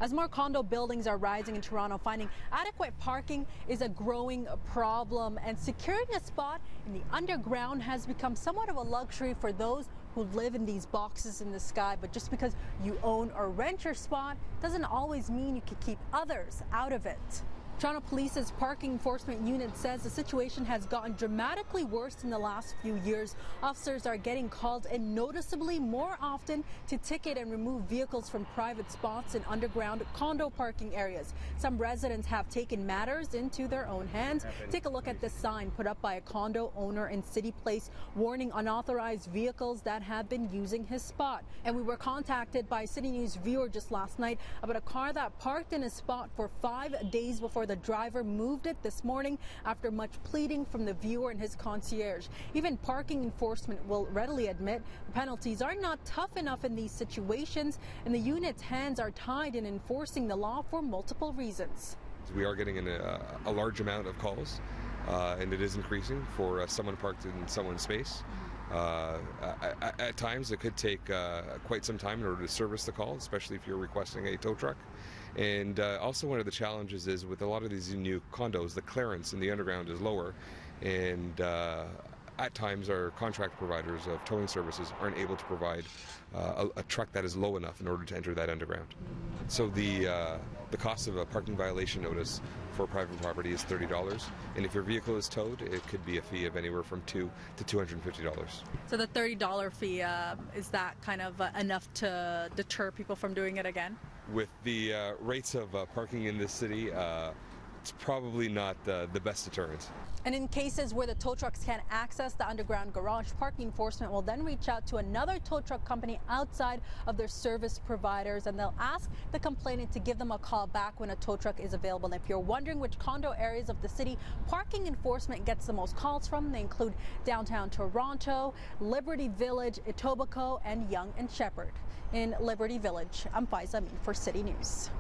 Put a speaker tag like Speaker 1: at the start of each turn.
Speaker 1: As more condo buildings are rising in Toronto, finding adequate parking is a growing problem, and securing a spot in the underground has become somewhat of a luxury for those who live in these boxes in the sky. But just because you own or rent your spot doesn't always mean you can keep others out of it. Toronto Police's parking enforcement unit says the situation has gotten dramatically worse in the last few years. Officers are getting called in noticeably more often to ticket and remove vehicles from private spots in underground condo parking areas. Some residents have taken matters into their own hands. Take a look at this sign put up by a condo owner in City Place warning unauthorized vehicles that have been using his spot. And we were contacted by a City News viewer just last night about a car that parked in his spot for 5 days before the driver moved it this morning after much pleading from the viewer and his concierge. Even parking enforcement will readily admit the penalties are not tough enough in these situations, and the unit's hands are tied in enforcing the law for multiple reasons.
Speaker 2: We are getting a large amount of calls, and it is increasing for someone parked in someone's space. At times it could take quite some time in order to service the call, especially if you're requesting a tow truck. And also one of the challenges is with a lot of these new condos, the clearance in the underground is lower, and at times our contract providers of towing services aren't able to provide a truck that is low enough in order to enter that underground. So the cost of a parking violation notice for private property is $30, and if your vehicle is towed, it could be a fee of anywhere from $2 to $250.
Speaker 1: So the $30 fee, is that kind of enough to deter people from doing it again?
Speaker 2: With the rates of parking in this city, it's probably not the best deterrent.
Speaker 1: And in cases where the tow trucks can't access the underground garage, parking enforcement will then reach out to another tow truck company outside of their service providers, and they'll ask the complainant to give them a call back when a tow truck is available. And if you're wondering which condo areas of the city parking enforcement gets the most calls from, they include downtown Toronto, Liberty Village, Etobicoke, and Yonge and Sheppard. In Liberty Village, I'm Faiza Amin for City News.